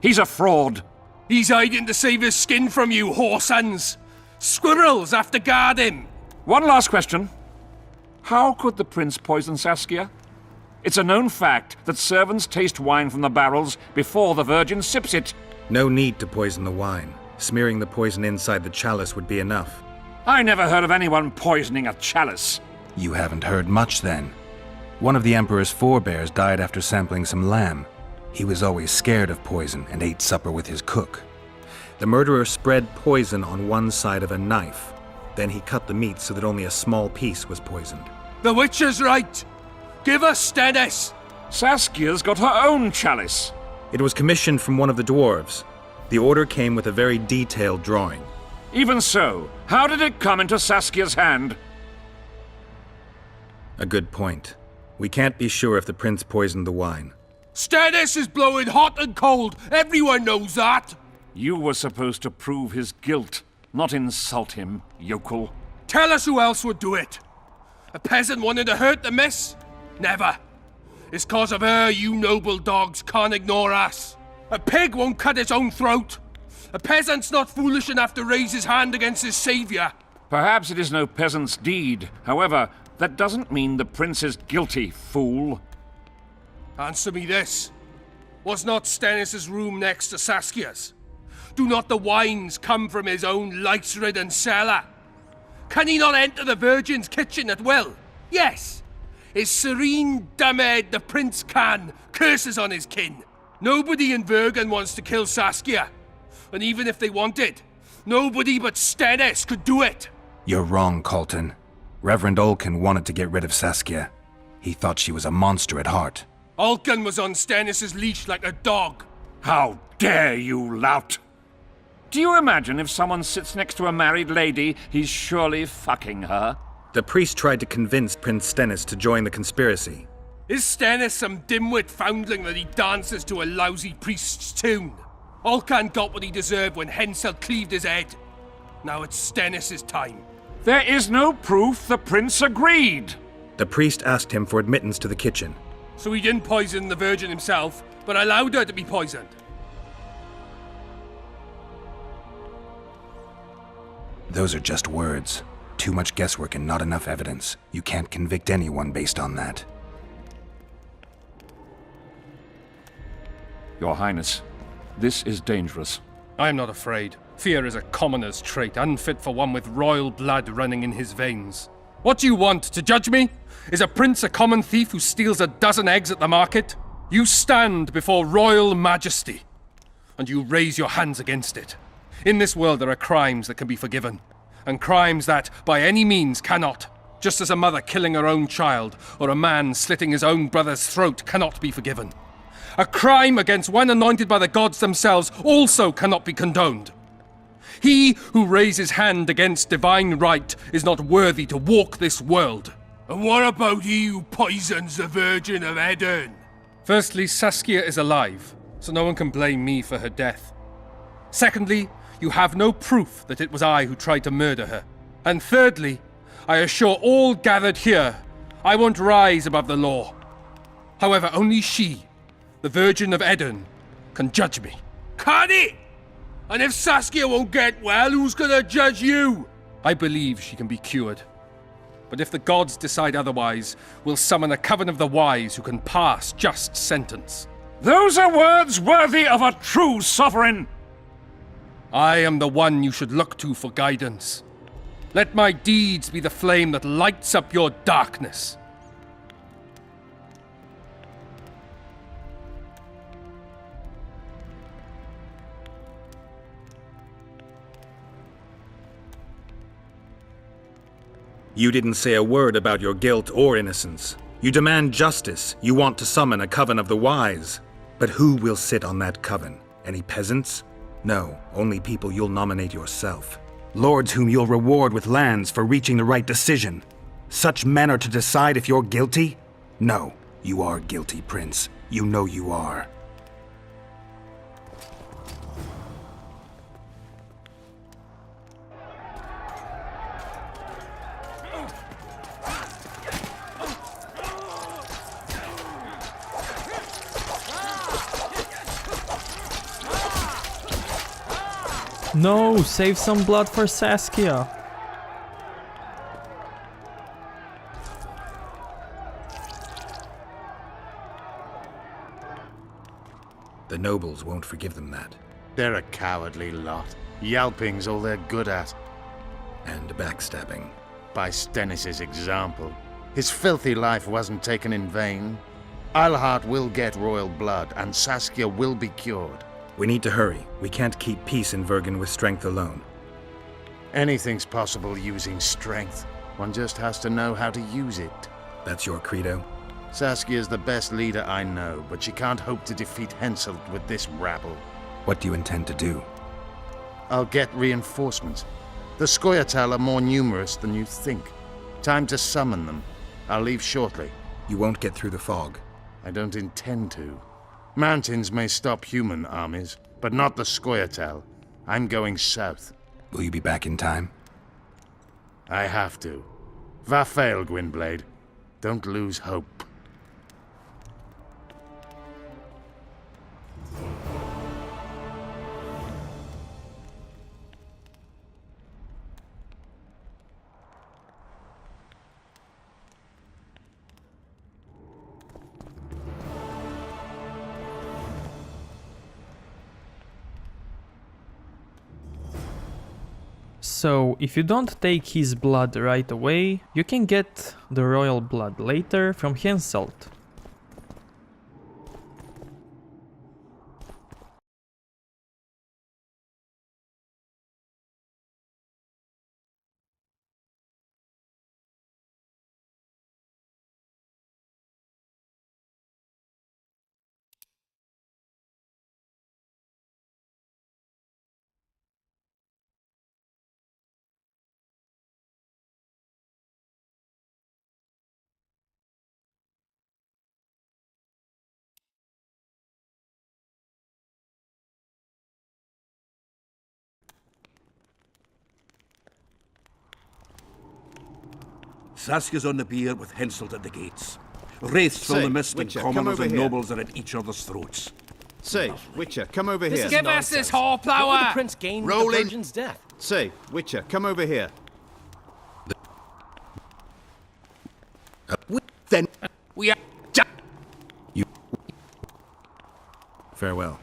He's a fraud. He's hiding to save his skin from you, whoresons. Squirrels have to guard him. One last question. How could the prince poison Saskia? It's a known fact that servants taste wine from the barrels before the virgin sips it. No need to poison the wine. Smearing the poison inside the chalice would be enough. I never heard of anyone poisoning a chalice. You haven't heard much then. One of the Emperor's forebears died after sampling some lamb. He was always scared of poison and ate supper with his cook. The murderer spread poison on one side of a knife. Then he cut the meat so that only a small piece was poisoned. The witch is right. Give us Stennis. Saskia's got her own chalice. It was commissioned from one of the dwarves. The order came with a very detailed drawing. Even so, how did it come into Saskia's hand? A good point. We can't be sure if the prince poisoned the wine. Stennis is blowing hot and cold. Everyone knows that. You were supposed to prove his guilt, not insult him, yokel. Tell us who else would do it. A peasant wanted to hurt the miss? Never. It's cause of her you noble dogs can't ignore us. A pig won't cut its own throat. A peasant's not foolish enough to raise his hand against his savior. Perhaps it is no peasant's deed. However, that doesn't mean the prince is guilty, fool. Answer me this. Was not Stennis' room next to Saskia's? Do not the wines come from his own lice-ridden cellar? Can he not enter the Virgin's kitchen at will? Yes. His serene dumbhead the prince can, curses on his kin. Nobody in Vergen wants to kill Saskia. And even if they wanted, nobody but Stennis could do it. You're wrong, Colton. Reverend Olkin wanted to get rid of Saskia. He thought she was a monster at heart. Olkin was on Stennis' leash like a dog. How dare you, lout! Do you imagine if someone sits next to a married lady, he's surely fucking her? The priest tried to convince Prince Stennis to join the conspiracy. Is Stennis some dimwit foundling that he dances to a lousy priest's tune? Olcan got what he deserved when Henselt cleaved his head. Now it's Stennis' time. There is no proof the prince agreed. The priest asked him for admittance to the kitchen. So he didn't poison the Virgin himself, but allowed her to be poisoned. Those are just words. Too much guesswork and not enough evidence. You can't convict anyone based on that. Your Highness, this is dangerous. I am not afraid. Fear is a commoner's trait, unfit for one with royal blood running in his veins. What do you want, to judge me? Is a prince a common thief who steals a dozen eggs at the market? You stand before royal majesty, and you raise your hands against it. In this world there are crimes that can be forgiven, and crimes that, by any means, cannot. Just as a mother killing her own child, or a man slitting his own brother's throat cannot be forgiven. A crime against one anointed by the gods themselves also cannot be condoned. He who raises hand against divine right is not worthy to walk this world. And what about he who poisons the Virgin of Edern? Firstly, Saskia is alive, so no one can blame me for her death. Secondly, you have no proof that it was I who tried to murder her. And thirdly, I assure all gathered here, I won't rise above the law. However, only she, the Virgin of Edern, can judge me. Can he? And if Saskia won't get well, who's gonna judge you? I believe she can be cured. But if the gods decide otherwise, we'll summon a coven of the wise who can pass just sentence. Those are words worthy of a true sovereign! I am the one you should look to for guidance. Let my deeds be the flame that lights up your darkness. You didn't say a word about your guilt or innocence. You demand justice. You want to summon a coven of the wise. But who will sit on that coven? Any peasants? No, only people you'll nominate yourself. Lords whom you'll reward with lands for reaching the right decision. Such men are to decide if you're guilty? No, you are guilty, Prince. You know you are. No, save some blood for Saskia. The nobles won't forgive them that. They're a cowardly lot. Yelping's all they're good at. And backstabbing. By Stennis's example. His filthy life wasn't taken in vain. Eilhart will get royal blood, and Saskia will be cured. We need to hurry. We can't keep peace in Vergen with strength alone. Anything's possible using strength. One just has to know how to use it. That's your credo? Saskia's the best leader I know, but she can't hope to defeat Henselt with this rabble. What do you intend to do? I'll get reinforcements. The Scoia'tael are more numerous than you think. Time to summon them. I'll leave shortly. You won't get through the fog. I don't intend to. Mountains may stop human armies, but not the Scoia'tael. I'm going south. Will you be back in time? I have to. Vafail, Gwynblade. Don't lose hope. So, if you don't take his blood right away, you can get the royal blood later from Henselt. Saskia's on the bier with Henselt at the gates. Wraiths from Say, the mist Witcher, and come commoners over and here. nobles are at each other's throats. Say, Witcher, come over here. Give us this horsepower! What would the prince gain with the virgin's death? Say, Witcher, come over here. Then We are... farewell.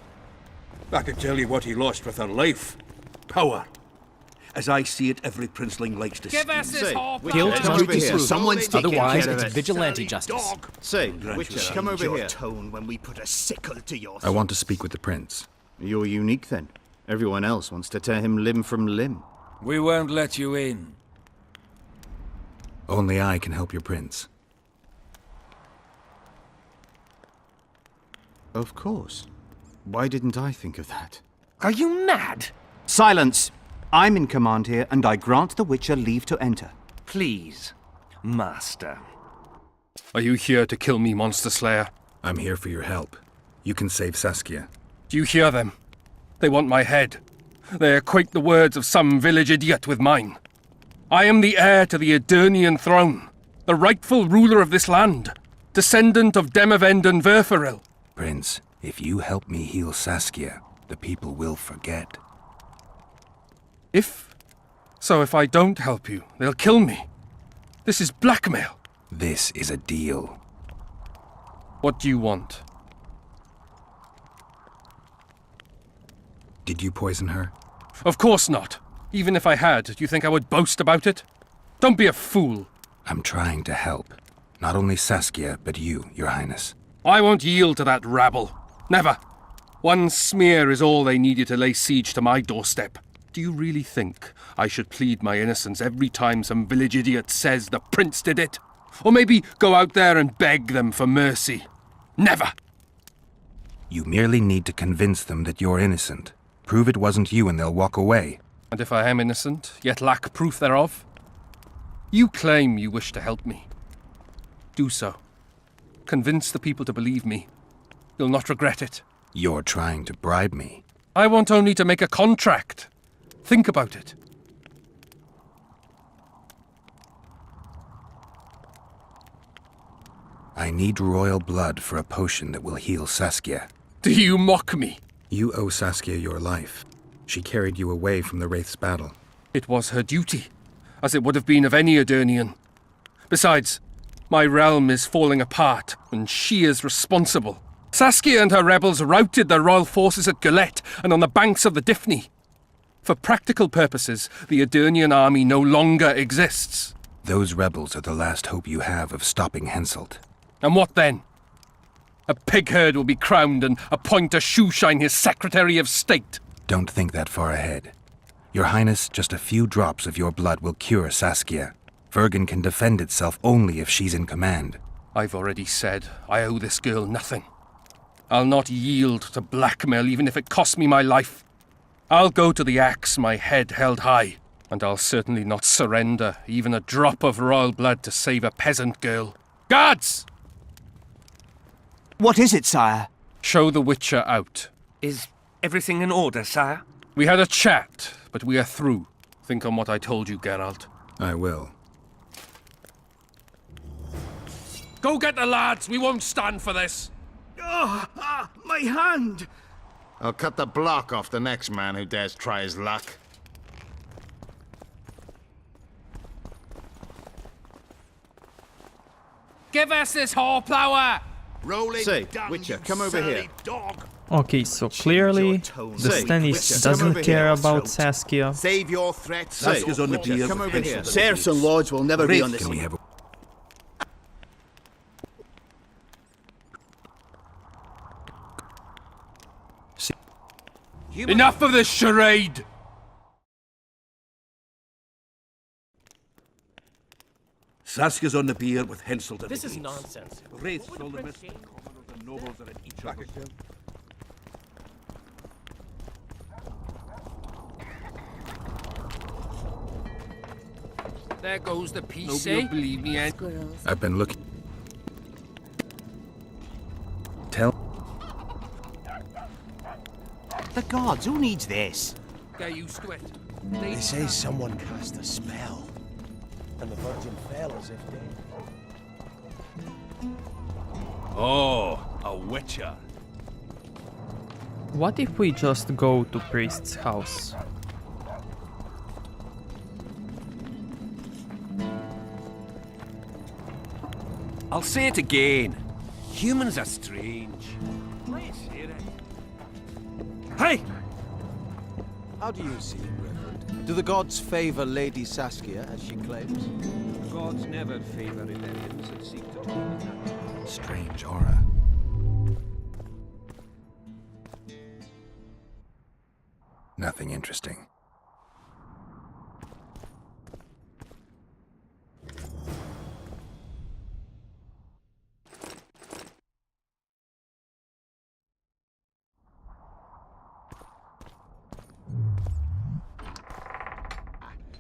I can tell you what he lost with her life. Power. As I see it, every princeling likes to Give steal. us this horsepower! Guilt Come must over be here. proved. Someone's taking Otherwise, care of it's it. vigilante justice. Say, Grant Witcher, you come over your here. Tone when we put a sickle to your I want to speak with the prince. You're unique then. Everyone else wants to tear him limb from limb. We won't let you in. Only I can help your prince. Of course. Why didn't I think of that? Are you mad? Silence! I'm in command here, and I grant the Witcher leave to enter. Please, Master. Are you here to kill me, Monster Slayer? I'm here for your help. You can save Saskia. Do you hear them? They want my head. They equate the words of some village idiot with mine. I am the heir to the Edirnian throne, the rightful ruler of this land, descendant of Demavend and Verferil. Prince, if you help me heal Saskia, the people will forget. If I don't help you, they'll kill me. This is blackmail. This is a deal. What do you want? Did you poison her? Of course not. Even if I had, do you think I would boast about it? Don't be a fool. I'm trying to help. Not only Saskia, but you, Your Highness. I won't yield to that rabble. Never. One smear is all they needed to lay siege to my doorstep. Do you really think I should plead my innocence every time some village idiot says the prince did it? Or maybe go out there and beg them for mercy? Never! You merely need to convince them that you're innocent. Prove it wasn't you and they'll walk away. And if I am innocent, yet lack proof thereof? You claim you wish to help me. Do so. Convince the people to believe me. You'll not regret it. You're trying to bribe me. I want only to make a contract. Think about it. I need royal blood for a potion that will heal Saskia. Do you mock me? You owe Saskia your life. She carried you away from the Wraith's battle. It was her duty, as it would have been of any Edirnian. Besides, my realm is falling apart, and she is responsible. Saskia and her rebels routed the royal forces at Goblet and on the banks of the Dyfni. For practical purposes, the Edirnian army no longer exists. Those rebels are the last hope you have of stopping Henselt. And what then? A pig herd will be crowned and appoint a shoeshine his Secretary of State. Don't think that far ahead. Your Highness, just a few drops of your blood will cure Saskia. Vergen can defend itself only if she's in command. I've already said I owe this girl nothing. I'll not yield to blackmail even if it costs me my life. I'll go to the axe, my head held high. And I'll certainly not surrender even a drop of royal blood to save a peasant girl. Guards! What is it, sire? Show the Witcher out. Is everything in order, sire? We had a chat, but we are through. Think on what I told you, Geralt. I will. Go get the lads! We won't stand for this! My hand! I'll cut the block off the next man who dares try his luck. Give us this horsepower! Rolling. Say, Witcher, come over here. Okay, so clearly the Stennis doesn't care about Saskia. Save your threats. Saskia's on the pier. Come over here. Serfs and lords will never be on this. Can we have Enough of this charade! Saskia's on the pier with Henselt. This is nonsense. Wraiths all the mist. The nobles are at each other. There goes the piece, Nobody eh? will believe me, eh? I've been looking. Tell. The gods, who needs this? Get used to it. They say someone cast a spell, and the Virgin fell as if dead. Oh, a witcher. What if we just go to Priest's house? I'll say it again. Humans are strange. Hey! How do you see it, Reverend? Do the gods favor Lady Saskia, as she claims? The gods never favor rebellions that seek to turn them. Strange aura. Nothing interesting.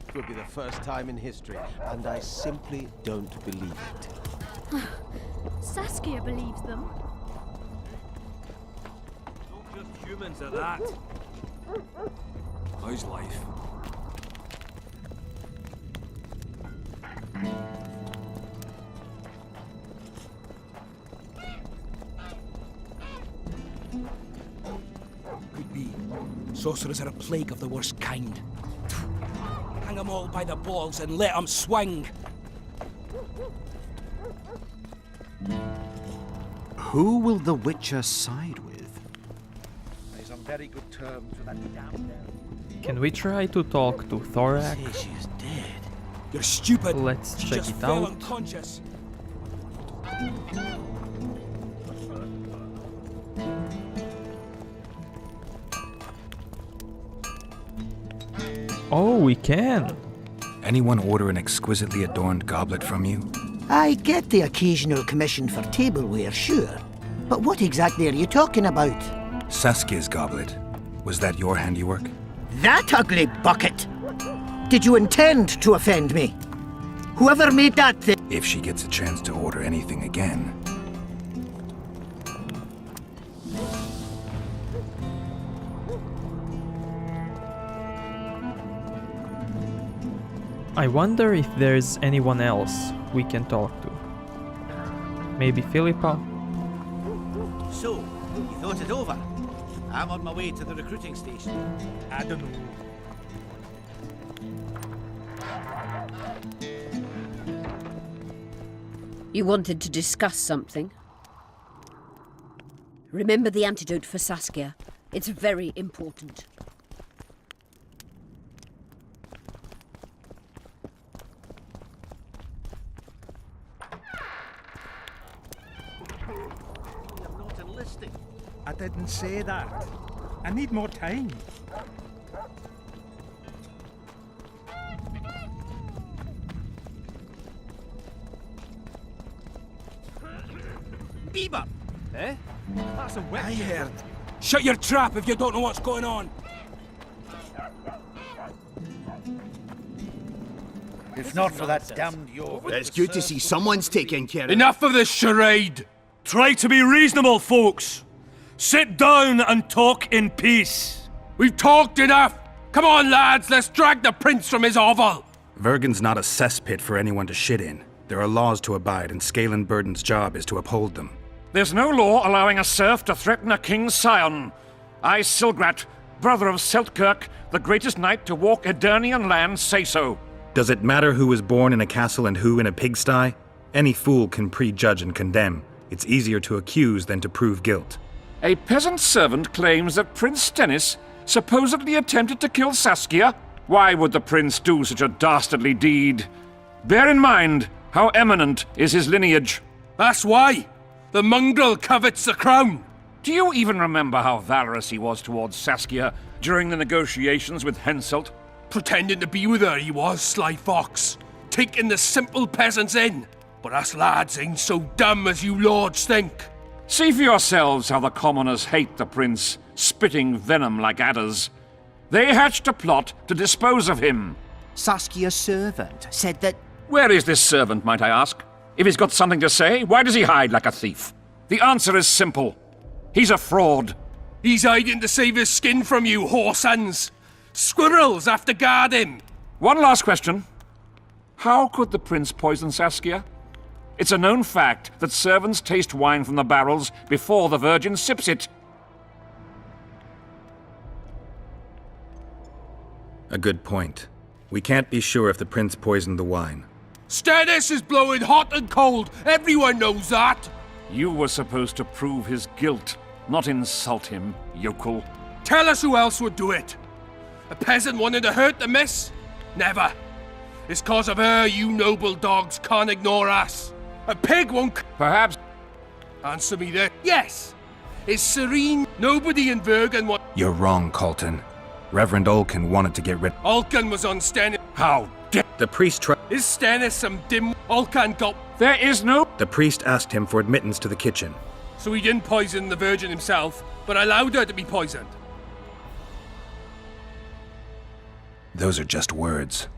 It will be the first time in history, and I simply don't believe it. Saskia believes them. Not just humans are that. How's life? Could be. Sorcerers are a plague of the worst kind. Hang them all by the balls and let them swing. Who will the Witcher side with? He's on very good terms with that damn. Can we try to talk to Thorak? She's dead. You're stupid. Let's She check just it fell out. unconscious. Oh, we can. Anyone order an exquisitely adorned goblet from you? I get the occasional commission for tableware, sure. But what exactly are you talking about? Saskia's goblet. Was that your handiwork? That ugly bucket! Did you intend to offend me? Whoever made that thing... If she gets a chance to order anything again. I wonder if there's anyone else we can talk to. Maybe Philippa? So, you thought it over? I'm on my way to the recruiting station. I don't know. You wanted to discuss something? Remember the antidote for Saskia. It's very important. I didn't say that. I need more time. Bebop! Eh? That's a witch. I heard. Shut your trap if you don't know what's going on. If not for that damned Iorveth... It's good to see someone's taking care of it. Enough of this charade! Try to be reasonable, folks. Sit down and talk in peace. We've talked enough! Come on, lads, let's drag the prince from his hovel! Vergen's not a cesspit for anyone to shit in. There are laws to abide, and Scalen Burden's job is to uphold them. There's no law allowing a serf to threaten a king's scion. I, Silgrat, brother of Seltkirk, the greatest knight to walk Edirnian land, say so. Does it matter who was born in a castle and who in a pigsty? Any fool can prejudge and condemn. It's easier to accuse than to prove guilt. A peasant servant claims that Prince Stennis supposedly attempted to kill Saskia. Why would the prince do such a dastardly deed? Bear in mind how eminent is his lineage. That's why! The mongrel covets the crown! Do you even remember how valorous he was towards Saskia during the negotiations with Henselt? Pretending to be with her he was, sly fox. Taking the simple peasants in. But us lads ain't so dumb as you lords think. See for yourselves how the commoners hate the prince, spitting venom like adders. They hatched a plot to dispose of him. Saskia's servant said that... Where is this servant, might I ask? If he's got something to say, why does he hide like a thief? The answer is simple. He's a fraud. He's hiding to save his skin from you, whoresons. Squirrels have to guard him. One last question. How could the prince poison Saskia? It's a known fact that servants taste wine from the barrels before the virgin sips it. A good point. We can't be sure if the prince poisoned the wine. Stennis is blowing hot and cold. Everyone knows that. You were supposed to prove his guilt, not insult him, yokel. Tell us who else would do it. A peasant wanted to hurt the miss? Never. It's cause of her you noble dogs can't ignore us. A pig won't... Perhaps... Answer me there. Yes. Is Serene nobody in Vergen what... You're wrong, Colton. Reverend Olkin wanted to get rid... Olkin was on Stennis. How dare... The priest tried... Is Stennis some dim... Olkin got... There is no... The priest asked him for admittance to the kitchen. So he didn't poison the Virgin himself, but allowed her to be poisoned. Those are just words.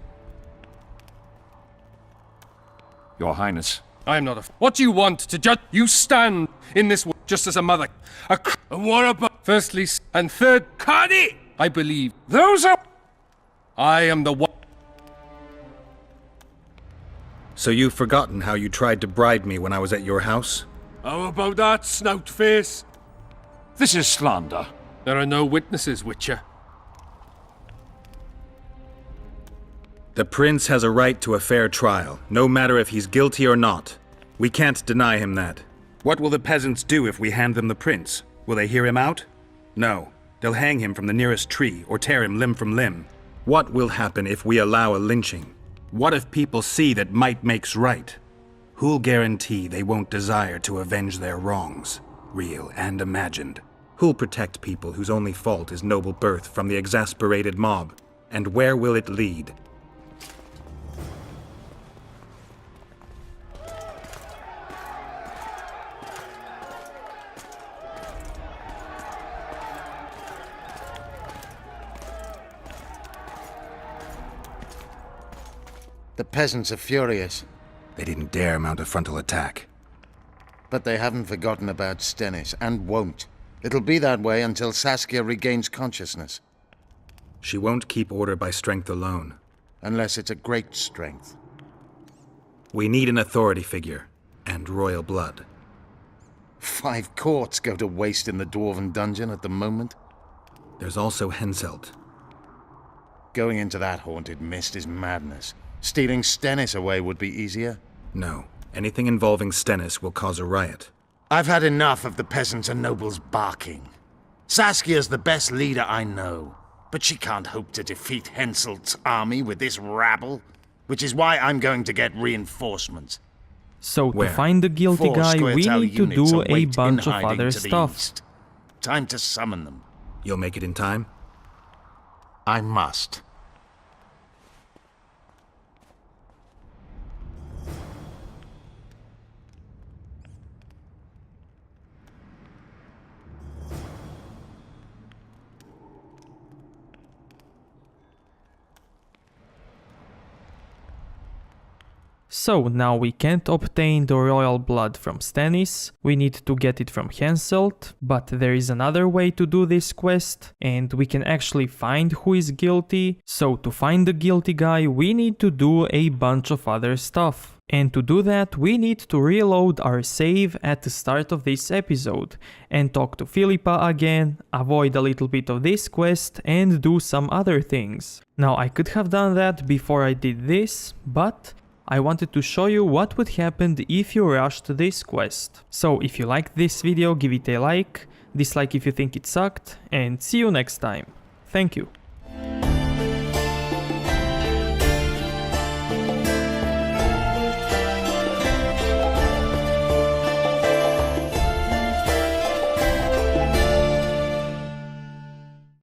Your Highness. I am not a... What do you want to judge? You stand in this just as a mother. And what about... Firstly, and third... Cardi! I believe. Those are... I am the one... So you've forgotten how you tried to bribe me when I was at your house? How about that, snout face? This is slander. There are no witnesses, Witcher. The prince has a right to a fair trial, no matter if he's guilty or not. We can't deny him that. What will the peasants do if we hand them the prince? Will they hear him out? No. They'll hang him from the nearest tree or tear him limb from limb. What will happen if we allow a lynching? What if people see that might makes right? Who'll guarantee they won't desire to avenge their wrongs, real and imagined? Who'll protect people whose only fault is noble birth from the exasperated mob? And where will it lead? The peasants are furious. They didn't dare mount a frontal attack. But they haven't forgotten about Stennis, and won't. It'll be that way until Saskia regains consciousness. She won't keep order by strength alone. Unless it's a great strength. We need an authority figure, and royal blood. 5 courts go to waste in the Dwarven dungeon at the moment. There's also Henselt. Going into that haunted mist is madness. Stealing Stennis away would be easier. No. Anything involving Stennis will cause a riot. I've had enough of the peasants and nobles barking. Saskia's the best leader I know, but she can't hope to defeat Henselt's army with this rabble, which is why I'm going to get reinforcements. So to find the guilty guy, we need to do a bunch of other stuff. Time to summon them. You'll make it in time? I must. So now we can't obtain the royal blood from Stennis, we need to get it from Henselt, but there is another way to do this quest, and we can actually find who is guilty. So to find the guilty guy, we need to do a bunch of other stuff. And to do that, we need to reload our save at the start of this episode, and talk to Philippa again, avoid a little bit of this quest, and do some other things. Now I could have done that before I did this, but I wanted to show you what would happen if you rushed this quest. So if you liked this video, give it a like, dislike if you think it sucked, and see you next time. Thank you.